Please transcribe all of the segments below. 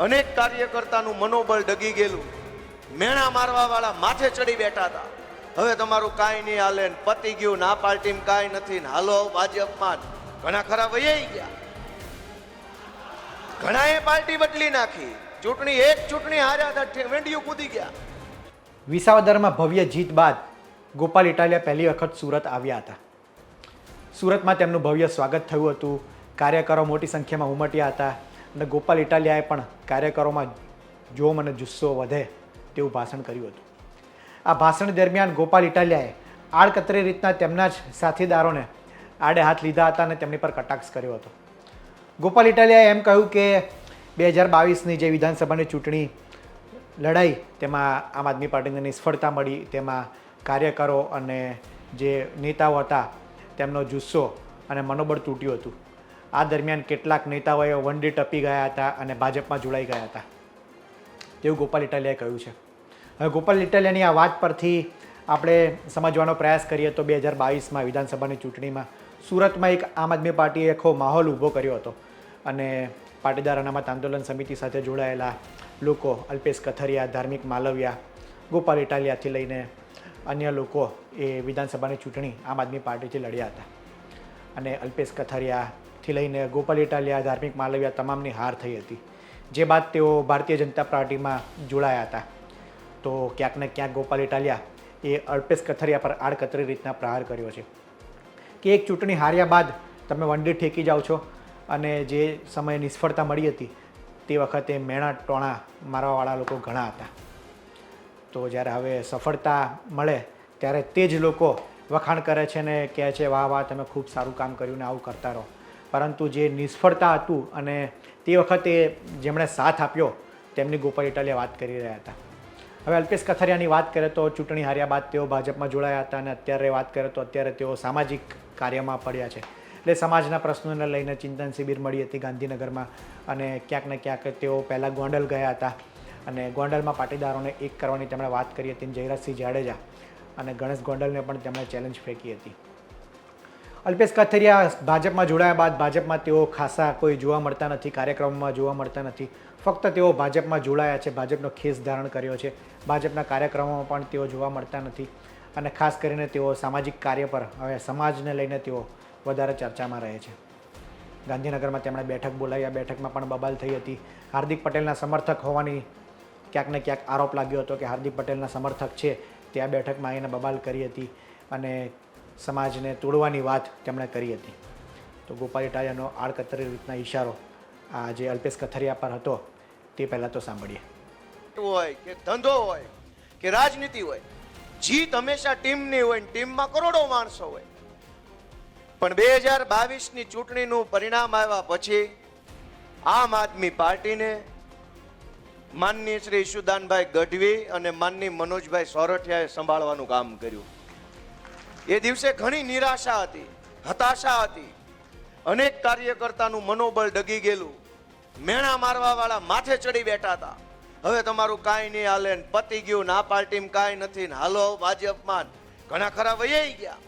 અનેક કાર્યકર્તાનું મનોબળ ડગી ગયેલું, મેણા મારવાવાળા માથે ચડી બેઠા હતા. હવે તમારું કાંઈ નહીં હાલે, પતી ગયું, ના પાર્ટીમાં કાંઈ નથી, હાલો ભાજપમાં. ઘણા ખરા વૈયાઈ ગયા, ઘણાએ પાર્ટી બદલી નાખી, ચૂંટણી હાર્યા હતા, વેંડિયું કૂદી ગયા. વિસાવદરમાં ભવ્ય જીત બાદ ગોપાલ ઇટાલિયા પહેલી વખત સુરત આવ્યા હતા. સુરતમાં તેમનું ભવ્ય સ્વાગત થયું હતું. કાર્યકરો મોટી સંખ્યામાં ઉમટ્યા હતા અને ગોપાલ ઇટાલિયાએ પણ કાર્યકરોમાં જોમ અને જુસ્સો વધે તેવું ભાષણ કર્યું હતું. આ ભાષણ દરમિયાન ગોપાલ ઇટાલિયાએ આડકતરી રીતના તેમના જ સાથીદારોને આડે હાથ લીધા હતા અને તેમની પર કટાક્ષ કર્યો હતો. ગોપાલ ઇટાલિયાએ એમ કહ્યું કે 2022ની જે વિધાનસભાની ચૂંટણી લડાઈ તેમાં આમ આદમી પાર્ટીને નિષ્ફળતા મળી, તેમાં કાર્યકરો અને જે નેતાઓ હતા તેમનો જુસ્સો અને મનોબળ તૂટ્યું હતું. આ દરમિયાન કેટલાક નેતાઓએ વંડી ટપી ગયા હતા અને ભાજપમાં જોડાઈ ગયા હતા તેવું ગોપાલ ઇટાલિયાએ કહ્યું છે. હવે ગોપાલ ઇટાલિયાની આ વાત પરથી આપણે સમજવાનો પ્રયાસ કરીએ તો 2022માં વિધાનસભાની ચૂંટણીમાં સુરતમાં એક આમ આદમી પાર્ટીએ આખો માહોલ ઊભો કર્યો હતો અને પાટીદાર અનામત આંદોલન સમિતિ સાથે જોડાયેલા લોકો, અલ્પેશ કથરિયા, ધાર્મિક માલવિયા, ગોપાલ ઇટાલિયાથી લઈને અન્ય લોકો એ વિધાનસભાની ચૂંટણી આમ આદમી પાર્ટીથી લડ્યા હતા અને અલ્પેશ કથરિયાથી લઈને ગોપાલ ઇટાલિયા, ધાર્મિક માલવિયા તમામની હાર થઈ હતી. જે બાદ તેઓ ભારતીય જનતા પાર્ટીમાં જોડાયા હતા. તો ક્યાંક ને ક્યાંક ગોપાલ ઇટાલિયા એ અલ્પેશ કથરિયા પર આડકતરી રીતના પ્રહાર કર્યો છે કે એક ચૂંટણી હાર્યા બાદ તમે વંડી ઠેકી જાઓ છો અને જે સમયે નિષ્ફળતા મળી હતી તે વખતે મેણા ટોણા મારવાવાળા લોકો ઘણા હતા. તો જ્યારે હવે સફળતા મળે ત્યારે તે જ લોકો વખાણ કરે છે ને કહે છે વાહ વાહ તમે ખૂબ સારું કામ કર્યું ને આવું કરતા રહો. પરંતુ જે નિષ્ફળતા હતું અને તે વખતે જેમણે સાથ આપ્યો તેમની ગોપાલ ઇટાલિયા વાત કરી રહ્યા હતા. હવે અલ્પેશ કથરિયાની વાત કરીએ તો ચૂંટણી હાર્યા બાદ તેઓ ભાજપમાં જોડાયા હતા અને અત્યારે વાત કરીએ તો અત્યારે તેઓ સામાજિક કાર્યમાં પડ્યા છે. એટલે સમાજના પ્રશ્નોને લઈને ચિંતન શિબિર મળી હતી ગાંધીનગરમાં અને ક્યાંક ને ક્યાંક તેઓ પહેલાં ગોંડલ ગયા હતા અને ગોંડલમાં પાટીદારોને એક કરવાની તેમણે વાત કરી હતી. જયરાજસિંહ જાડેજા અને ગણેશ ગોંડલને પણ તેમણે ચેલેન્જ ફેંકી હતી. અલ્પેશ કથરિયા ભાજપમાં જોડાયા બાદ ભાજપમાં તેઓ ખાસા કોઈ જોવા મળતા નથી, કાર્યક્રમમાં જોવા મળતા નથી. ફક્ત તેઓ ભાજપમાં જોડાયા છે, ભાજપનો ખેસ ધારણ કર્યો છે, ભાજપના કાર્યક્રમોમાં પણ તેઓ જોવા મળતા નથી અને ખાસ કરીને તેઓ સામાજિક કાર્ય પર હવે સમાજને લઈને તેઓ વધારે ચર્ચામાં રહે છે. ગાંધીનગરમાં તેમણે બેઠક બોલાવી, આ બેઠકમાં પણ બબાલ થઈ હતી. હાર્દિક પટેલના સમર્થક હોવાની ક્યાંક ને ક્યાંક આરોપ લાગ્યો હતો કે હાર્દિક પટેલના સમર્થક છે તે આ બેઠકમાં આવીને બબાલ કરી હતી અને સમાજને તોડવાની વાત તેમણે કરી હતી. તો ગોપાલ ઇટાલિયાનો આડકતરી રીતના ઇશારો આ જે અલ્પેશ કથરિયા પર હતો તે પહેલાં તો સાંભળીએ. હોય કે ધંધો હોય કે રાજનીતિ હોય, જીત હંમેશા ટીમની હોય, ટીમમાં કરોડો માણસો હોય. પણ 2022ની ચૂંટણીનું પરિણામ આવ્યા પછી આમ આદમી પાર્ટીને માનનીય શ્રી ઈશુદાનભાઈ ગઢવી અને માનનીય મનોજભાઈ સોરઠિયાએ સંભાળવાનું કામ કર્યું. એ દિવસે ઘણી નિરાશા હતી, હતાશા હતી, અનેક કાર્યકર્તાનું મનોબળ ડગી ગયેલું, મેણા મારવાવાળા માથે ચડી બેઠા હતા. હવે તમારું કાંઈ નહીં હાલે, પતી ગયું, ના પાર્ટીમાં કાંઈ નથી, હાલો ભાજપમાં. ઘણા ખરા વૈયાઈ ગયા,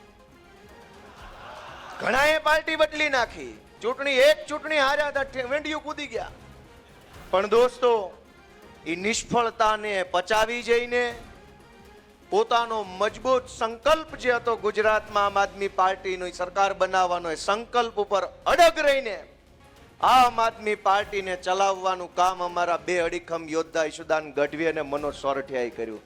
ઘણાએ પાર્ટી બદલી નાખી, ચૂંટણી હાર્યા હતા, વેંડિયું કૂદી ગયા. પણ દોસ્તો, એ નિષ્ફળતાને પચાવી જઈને પોતાનો મજબૂત સંકલ્પ જે હતો ગુજરાતમાં આમ આદમી પાર્ટીની સરકાર બનાવવાનો, એ સંકલ્પ ઉપર અડગ રહીને આમ આદમી પાર્ટીને ચલાવવાનું કામ અમારા બે અડીખમ યોદ્ધા ઈશુદાન ગઢવી અને મનોજ સોરઠિયાએ કર્યું.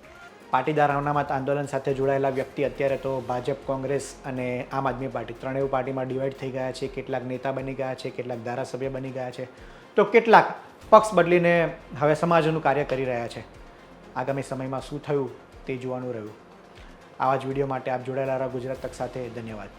પાટીદાર અનામત આંદોલન સાથે જોડાયેલા વ્યક્તિ અત્યારે તો ભાજપ, કોંગ્રેસ અને આમ આદમી પાર્ટી ત્રણેય પાર્ટીમાં ડિવાઈડ થઈ ગયા છે. કેટલાક નેતા બની ગયા છે, કેટલાક ધારાસભ્ય બની ગયા છે, તો કેટલાક પક્ષ બદલીને હવે સમાજનું કાર્ય કરી રહ્યા છે. આગામી સમયમાં શું થયું તે જોવાનું રહ્યું. આવા જ વિડીયો માટે આપ જોડાયેલા રહો ગુજરાત તક સાથે. ધન્યવાદ.